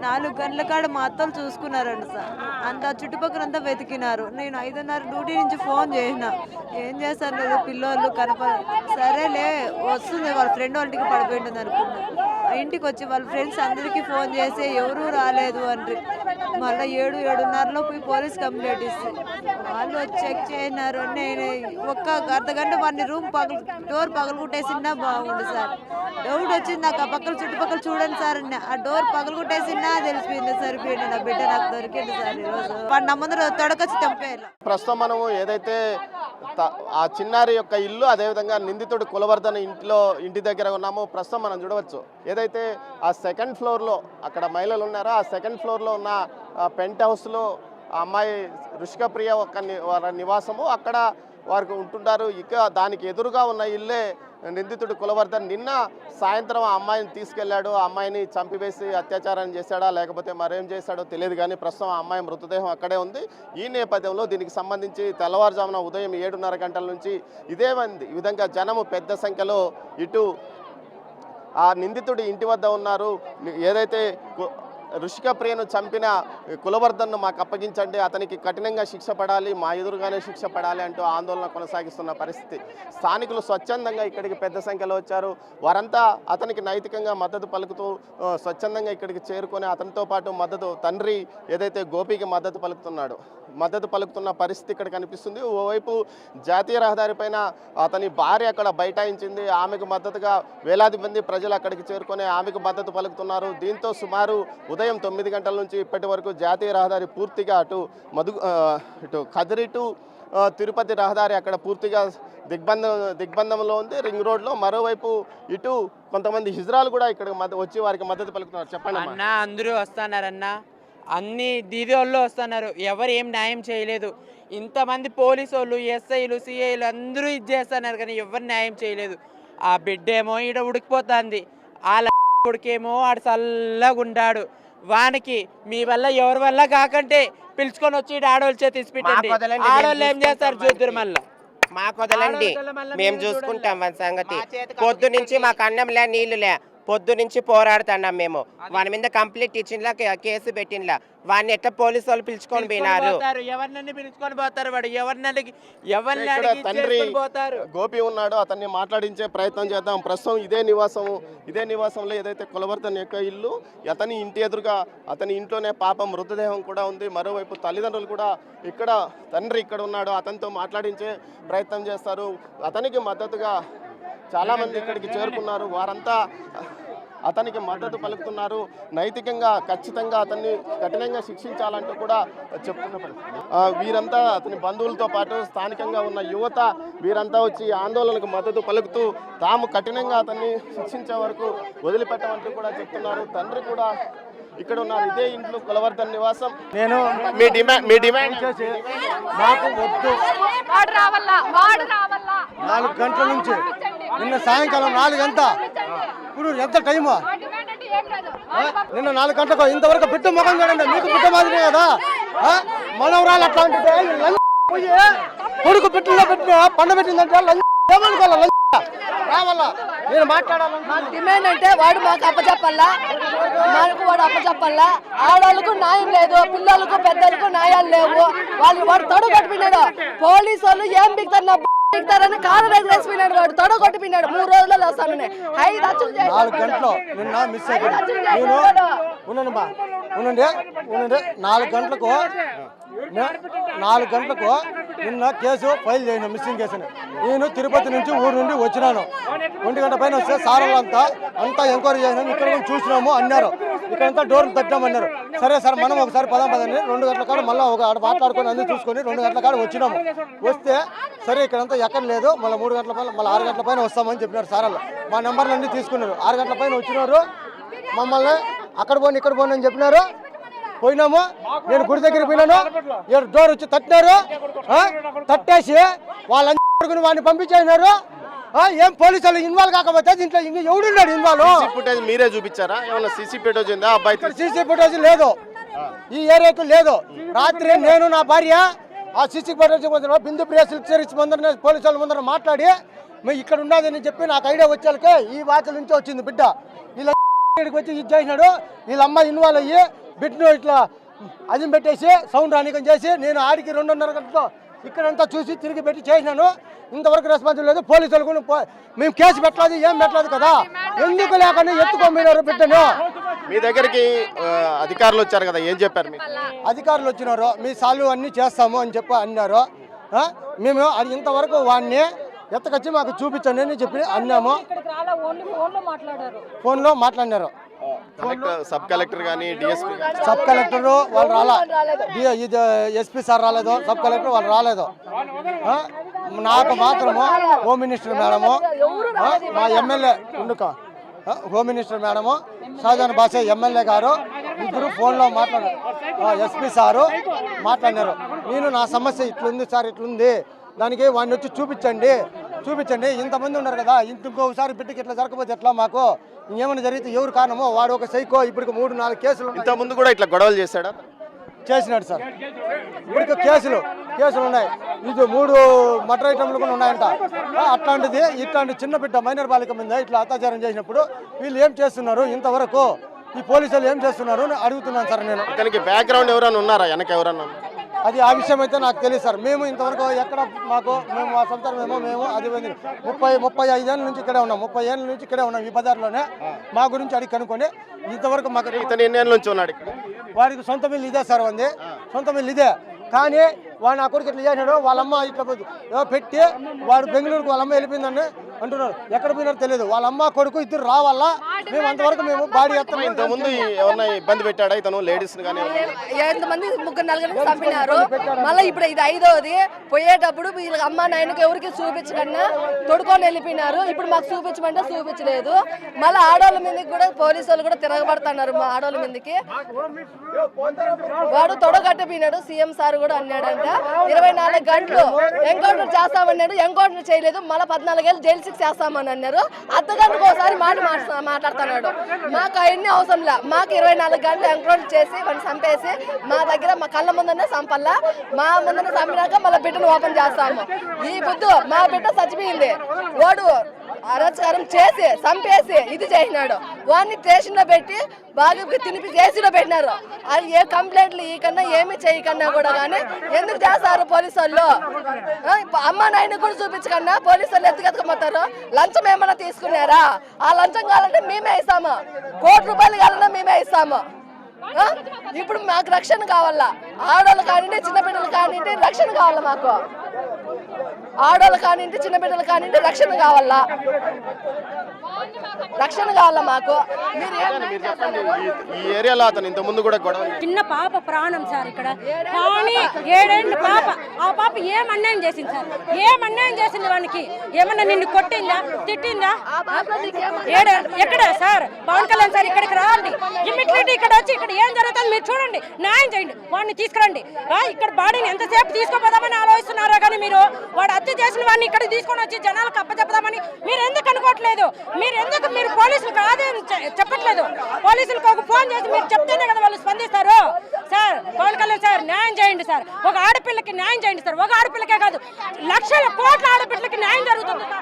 4 గంటల కాడ మా అత్తలు చూసుకున్నారంట సార్. అంతా చుట్టుపక్కల అంతా వెతికినారు. నేను 5:30 డ్యూటీ నుంచి ఫోన్ చేసిన, ఏం చేస్తారు లేదు పిల్లోళ్ళు సరేలే వస్తుంది వాళ్ళ ఫ్రెండ్ వాళ్ళ ఇంటికి పడిపోయింటుంది అనుకున్నా. ఇంటికి వచ్చి వాళ్ళ ఫ్రెండ్స్ అందరికీ ఫోన్ చేసి ఎవరూ రాలేదు అని మళ్ళీ 7-7:30లో పోయి పోలీస్ కంప్లైంట్ ఇస్తే వాళ్ళు వచ్చి చెక్ చేసినారు. నేను ఒక్క అర్ధగంట వాడిని డోర్ పగలగొట్టేసినా బాగుండు సార్. డౌట్ వచ్చింది నాకు, ఆ పక్కన చుట్టుపక్కల చూడండి సార్ అన్న. ఆ డోర్ పగలగొట్టేసినా తెలిసిపోయింది, సరిపోయింది. నా బిడ్డ నాకు దొరికింది సార్ ఈరోజు. వాడు నా ముందర తొడకొచ్చి చంపేయాలి. ప్రస్తుతం మనము ఏదైతే ఆ చిన్నారి యొక్క ఇల్లు, అదేవిధంగా నిందితుడు కులవర్ధన్ ఇంటి దగ్గర ఉన్నామో ప్రస్తుతం మనం చూడవచ్చు. ఏదైతే ఆ సెకండ్ ఫ్లోర్లో అక్కడ మహిళలు ఉన్నారో ఆ సెకండ్ ఫ్లోర్లో ఉన్న పెంట్ హౌస్లో ఆ అమ్మాయి రుషిక ప్రియ వారి నివాసము, అక్కడ వారికి ఉంటుంటారు. ఇక దానికి ఎదురుగా ఉన్న ఇల్లే నిందితుడు కులవర్ధన్. నిన్న సాయంత్రం ఆ అమ్మాయిని తీసుకెళ్లాడు. ఆ అమ్మాయిని చంపివేసి అత్యాచారం చేశాడా లేకపోతే మరేం చేశాడో తెలియదు, కానీ ప్రస్తుతం ఆ అమ్మాయి మృతదేహం అక్కడే ఉంది. ఈ నేపథ్యంలో దీనికి సంబంధించి తెల్లవారుజామున ఉదయం 7:30 గంటల నుంచి ఈ విధంగా జనము పెద్ద సంఖ్యలో ఇటు ఆ నిందితుడి ఇంటి వద్ద ఉన్నారు. ఏదైతే రుషిక ప్రియను చంపిన కులవర్ధన్ను మాకు అప్పగించండి, అతనికి కఠినంగా శిక్ష పడాలి, మా ఎదురుగానే శిక్ష పడాలి అంటూ ఆందోళన కొనసాగిస్తున్న పరిస్థితి. స్థానికులు స్వచ్ఛందంగా ఇక్కడికి పెద్ద సంఖ్యలో వచ్చారు. వారంతా అతనికి నైతికంగా మద్దతు పలుకుతూ స్వచ్ఛందంగా ఇక్కడికి చేరుకొని అతనితో పాటు తండ్రి ఏదైతే గోపికి మద్దతు పలుకుతున్న పరిస్థితి ఇక్కడ కనిపిస్తుంది. ఓవైపు జాతీయ రహదారి పైన అతని భార్య అక్కడ బైఠాయించింది. ఆమెకు మద్దతుగా వేలాది మంది ప్రజలు అక్కడికి చేరుకొని ఆమెకు మద్దతు పలుకుతున్నారు. దీంతో సుమారు ఉదయం 9 గంటల నుంచి ఇప్పటి వరకు జాతీయ రహదారి పూర్తిగా ఇటు కదిరి టు తిరుపతి రహదారి అక్కడ పూర్తిగా దిగ్బంధంలో ఉంది, రింగ్ రోడ్లో. మరోవైపు ఇటు కొంతమంది హిజ్రాలు కూడా ఇక్కడ వచ్చి వారికి మద్దతు పలుకుతున్నారు. చెప్పండి అన్న. అందరూ వస్తున్నారన్న, అన్ని దీది వాళ్ళు వస్తున్నారు, ఎవరు ఏం న్యాయం చేయలేదు. ఇంతమంది పోలీసు వాళ్ళు, ఎస్ఐలు, సిఐలు అందరూ ఇది చేస్తున్నారు కానీ ఎవరు న్యాయం చేయలేదు. ఆ బిడ్డేమో ఈడ ఉడికిపోతుంది, వాళ్ళ ఉడికేమో ఆడు చల్లగా ఉండాడు. వానికి మీ వల్ల ఎవరి వల్ల కాకంటే పిలుచుకొని వచ్చి ఆడవాళ్ళు చేతి తీసిపెట్టండి. ఆడవాళ్ళు ఏం చేస్తారు చూద్దరు. మళ్ళీ మాకు వదలండి, మేము చూసుకుంటాం మన సంగతి. పొద్దు నుంచి మాకు అన్నంలే నీళ్ళులే, పొద్దు నుంచి పోరాడుతున్నాం మేము. వాని మీద కంప్లీట్ ఇచ్చిండ్లా, కేసు పెట్టిండ్లా. వాడిని ఎట్లా పోలీసు వాళ్ళు పిలుచుకొని పోయినారు. ఎవరినని పిలుచుకొని పోతారు, వాడు ఎవరిని తండ్రి గోపి ఉన్నాడు, అతన్ని మాట్లాడించే ప్రయత్నం చేద్దాం. ప్రస్తుతం ఇదే నివాసంలో ఏదైతే కులవర్ధన్ యొక్క ఇల్లు, అతని ఇంటి ఎదురుగా అతని ఇంట్లోనే పాపం మృతదేహం కూడా ఉంది. మరోవైపు తల్లిదండ్రులు కూడా తండ్రి ఇక్కడ ఉన్నాడు, అతనితో మాట్లాడించే ప్రయత్నం చేస్తారు. అతనికి మద్దతుగా చాలామంది ఇక్కడికి చేరుకున్నారు. వారంతా అతనికి మద్దతు పలుకుతున్నారు. నైతికంగా ఖచ్చితంగా అతన్ని కఠినంగా శిక్షించాలంటూ కూడా చెప్తున్నారు. వీరంతా అతని బంధువులతో పాటు స్థానికంగా ఉన్న యువత వీరంతా వచ్చి ఆందోళనకు మద్దతు పలుకుతూ తాము కఠినంగా అతన్ని శిక్షించే వరకు వదిలిపెట్టమంటూ కూడా చెప్తున్నారు. తండ్రి కూడా ఇక్కడ ఉన్నారు. ఇదే ఇంట్లో కులవర్ధన్ నివాసం. నేను మీ డిమాండ్ చేసి మాకు వద్దు. 4 గంటల నుంచి నిన్న సాయంకాలం 4 గంట, ఇప్పుడు ఎంత టైము? నిన్న 4 గంటలకు ఇంతవరకు బిడ్డ ముఖం చూడండి. మీకు బిడ్డ మాదిరి కదా మనవరాలు అట్లాంటిదే. కొడుకు బిడ్డలో పెట్టిన పండ పెట్టిందంటే ఏమనుకోవాలి రావాలా? నేను మాట్లాడాలి. డిమాండ్ అంటే వాడు మాకు అప్పచెప్పాలా, వాడు అప్పచెప్పాలా. ఆడవాళ్ళకు న్యాయం లేదు, పిల్లలకు పెద్దలకు న్యాయాలు లేవు. వాడు తొడ కొట్టిపోయినాడు. పోలీసు వాళ్ళు ఏం బిగుతారని కాలు వేసిపోయినాడు. వాడు తొడ కొట్టిపోయినాడు. 3 రోజుల్లో వస్తాను. 5 లక్షలు 4 గంటలు నిన్న మిస్ అయిపోయింది. ఉండండి 4 గంటలకు నిన్న కేసు ఫైల్ చేసిన మిస్సింగ్ కేసుని. నేను తిరుపతి నుంచి ఊరు నుండి వచ్చినాను. 1 గంట పైన వస్తే సార్లంతా ఎంక్వైరీ చేసినాము. ఇక్కడ కూడా చూసినాము అన్నారు. ఇక్కడంతా డోర్లు తట్టినామన్నారు. సరే సార్ మనం ఒకసారి పదండి 2 గంటల కాడ మళ్ళీ మాట్లాడుకొని అన్ని చూసుకొని 2 గంటల కాడ వచ్చినాము. వస్తే సరే ఇక్కడంతా ఎక్కడ లేదు, మళ్ళీ 3 గంటల పైన మళ్ళీ 6 గంటల పైన వస్తామని చెప్పినారు సార్లు. మా నెంబర్లు అన్నీ తీసుకున్నారు. 6 గంటల పైన వచ్చినారు. మమ్మల్ని అక్కడ పోని ఇక్కడ పోని అని చెప్పినారు. పోయినాము. నేను గుడి దగ్గర పోయినాను. డోర్ వచ్చి తట్టినారు. తట్టేసి వాళ్ళందరూ వాడిని పంపించేసినారు. ఏం పోలీసు వాళ్ళు ఇన్వాల్వ్ కాకపోతే దీంట్లో ఇంకా ఎవడున్నాడు ఇన్వాల్వ్? మీరే చూపించారా? ఏమన్నా సీసీ ఫుటేజ్ ఉందా? అబ్బాయి సీసీ ఫుటేజ్ లేదు, ఈ ఏరియాకు లేదు. రాత్రి నేను నా భార్య ఆ సీసీ ఫుటేజ్ బిందు ప్రియ సిల్క్ సర్వీస్ ముందర పోలీసు వాళ్ళ ముందర మాట్లాడి మేము ఇక్కడ ఉన్నదని చెప్పి నాకు ఐడియా వచ్చాకే ఈ వాచల నుంచి వచ్చింది బిడ్డ. ఇలా ఇక్కడికి వచ్చి ఇది చేసినాడు. వీళ్ళ అమ్మ ఇన్వాల్వ్ అయ్యి బిడ్ను ఇట్లా అది పెట్టేసి సౌండ్ రానికం చేసి నేను ఆడికి 2:30 గంటలతో ఇక్కడంతా చూసి తిరిగి పెట్టి చేసినాను. ఇంతవరకు రెస్పాన్స్ లేదు. పోలీసులు కూడా మేము కేసు పెట్టలేదు, ఏం పెట్టలేదు కదా, ఎందుకు లేకుండా ఎత్తుకోమన్నారు బిడ్డను. మీ దగ్గరికి అధికారులు వచ్చారు కదా, ఏం చెప్పారు మీకు? అధికారులు వచ్చినారు, మీ సాల్వ్ అన్నీ చేస్తాము అని చెప్పి అన్నారు. మేము అది ఇంతవరకు వాడిని ఎత్తకొచ్చి మాకు చూపించండి అని చెప్పి అన్నాము. ఫోన్లో మాట్లాడినారు. సబ్ కలెక్టర్ కానీ డిఎస్పీ సబ్ కలెక్టర్ వాళ్ళు రాలా, ఇది ఎస్పీ సార్ రాలేదు, సబ్ కలెక్టర్ వాళ్ళు రాలేదు. నాకు మాత్రము హోమ్ మినిస్టర్ మేడము, మా ఎమ్మెల్యే ఉండుక home minister madam, Shajan Basha MLA గారు ఇద్దరు ఫోన్లో మాట్లాడారు. ఎస్పీ సారు మాట్లాడినారు. నేను నా సమస్య ఇట్లుంది సార్, ఇట్లుంది, దానికి వాడిని వచ్చి చూపించండి. ఇంతమంది ఉన్నారు కదా, ఇంకొకసారి బిడ్డకి ఇట్లా జరగకపోతే ఎట్లా, మాకు ఇంకేమైనా జరిగితే ఎవరు కారణమో, వాడు ఒక సైకో. ఇప్పటికి 3-4 కేసులు ఇంత ముందు కూడా ఇట్లా గొడవలు చేశాడా? చేసినాడు సార్. ఇప్పటికి కేసులు ఉన్నాయి. ఇది 3 మర్డర్ ఐటమ్లు కూడా ఉన్నాయంట. అట్లాంటిది ఇట్లాంటి చిన్న బిడ్డ మైనర్ బాలిక మీద ఇట్లా అత్యాచారం చేసినప్పుడు వీళ్ళు ఏం చేస్తున్నారు, ఇంతవరకు ఈ పోలీసులు ఏం చేస్తున్నారు అని అడుగుతున్నాను సార్ నేను. ఇతనికి బ్యాక్గ్రౌండ్ ఎవరైనా ఉన్నారా, వెనక ఎవరన్నా? అది ఆ విషయం అయితే నాకు తెలియదు సార్. మేము ఇంతవరకు ఎక్కడ మేము మా సొంత మేము అది 35 ఏళ్ళ నుంచి ఇక్కడే ఉన్నాం. 30 ఏళ్ళ నుంచి ఇక్కడే ఉన్నాం. ఈ బజార్లోనే మా గురించి అడిగి కనుక్కొని ఇంతవరకు మాకు. ఇతను ఎన్ని ఏళ్ళ నుంచి ఉన్నాడు ఇక్కడ? వాడికి సొంత మిల్లు ఇదే సార్, ఉంది సొంత మిల్లు ఇదే. కానీ వాడు నా కొడుకు ఇట్లా చేసినాడు. వాళ్ళమ్మ ఇట్లా పెట్టి వాడు బెంగళూరుకు వాళ్ళమ్మ వెళ్ళిపోయిందని అంటున్నారు. ఎక్కడ పోయినారో తెలియదు. వాళ్ళమ్మ కొడుకు ఇద్దరు రావాలా. మేము అంతవరకు మేము బాడీ ఎత్తాము. ఇంతకుముందు ఎవరన్నా ఇబ్బంది పెట్టాడా ఇతను లేడీస్ కానీ? 8 మంది 3-4 చంపినారు. మళ్ళీ ఇప్పుడు ఇది 5వది. పోయేటప్పుడు వీళ్ళకి అమ్మ నాయనకు ఎవరికి చూపించకుండా తొడుకొని వెళ్ళిపోయినారు. ఇప్పుడు మాకు చూపించమంటే చూపించలేదు. మళ్ళీ ఆడవాళ్ళ మీదకి కూడా పోలీసు వాళ్ళు కూడా తిరగబడుతున్నారు. మా ఆడవాళ్ళ మీదకి వాడు తొడగట్టపోయినాడు. సీఎం సార్ కూడా అన్నాడంట 24 గంటలు ఎంకౌంటర్ చేస్తామన్నాడు. ఎంకౌంటర్ చేయలేదు. మళ్ళీ 14 ఏళ్ళు జైలు శిక్ష చేస్తామని అన్నారు. అర్ధగంటకు ఒకసారి మాట్లాడుతున్నాడు. మాకు అవన్నీ అవసరం లే. మాకు 24 గంటలు ఎంకౌంటర్ చేసి వాడిని చంపేసి మా దగ్గర మా కళ్ళ ముందనే చంపల్లా. మా ముందనే చంపినాక మళ్ళీ బిడ్డను ఓపెన్ చేస్తాము. ఈ పొద్దు మా బిడ్డ చచ్చిపోయింది. వాడు అరాచకారం చేసి చంపేసి ఇది చేసినాడు. వాడిని స్టేషన్ లో పెట్టి బాగా తినిపి జేసీలో పెట్టినారు. అది ఏ కంప్లైంట్లు ఈ కన్నా ఏమి చేయకన్నా కూడా కానీ ఎందుకు చేస్తారు పోలీసు వాళ్ళు? అమ్మ నాయన కూడా చూపించకన్నా పోలీసు వాళ్ళు ఎత్తుకెత్తుకుపోతారు. లంచం ఏమన్నా తీసుకున్నారా? ఆ లంచం కావాలంటే మేమే ఇస్తాము. 1 కోటి రూపాయలు కావాలన్నా మేమే ఇస్తాము. ఇప్పుడు మాకు రక్షణ కావాలా. ఆడవాళ్ళు కానివ్వండి, చిన్నపిల్లలు కానివ్వండి, రక్షణ కావాలా. మాకు ఆడవాళ్ళు కానివ్వండి, చిన్నపిల్లలు కానివ్వండి, రక్షణ కావాలా. మాకు. ఈ ఏరియాలో అతను ఇంత ముందు కూడా గొడవ. చిన్న పాప ప్రాణం సార్ ఇక్కడ. కానీ 7 ఏళ్ళ పాప. ఆ పాప ఏం అన్యాయం చేసింది సార్? ఏం అన్యాయం చేసింది? వానికి ఏమన్నా నిన్ను కొట్టిందా, తిట్టిందా? ఎక్కడ సార్? పవన్ కళ్యాణ్ సార్ ఇక్కడికి రాండి. ఇమ్మీడియట్ ఇక్కడ వచ్చి ఇక్కడ ఏం జరుగుతుంది మీరు చూడండి, న్యాయం చేయండి. వాడిని తీసుకురండి. ఇక్కడ బాడీని ఎంతసేపు తీసుకోపోదామని ఆలోచిస్తున్నారా? కానీ మీరు వాడు హత్య చేసిన వాడిని ఇక్కడ తీసుకొని వచ్చి జనాలకు అప్పచెప్దామని మీరు ఎందుకు అనుకోవట్లేదు? మీరు పోలీసులకు అదే చెప్పట్లేదు. పోలీసులకు ఒక ఫోన్ చేసి మీరు చెప్తేనే కదా వాళ్ళు స్పందిస్తారు. సార్ పవన్ కళ్యాణ్ సార్ న్యాయం చేయండి సార్. ఒక ఆడపిల్లకి న్యాయం చేయండి సార్. ఒక ఆడపిల్లకే కాదు, లక్షల కోట్ల ఆడపిల్లకి న్యాయం జరుగుతుంది సార్.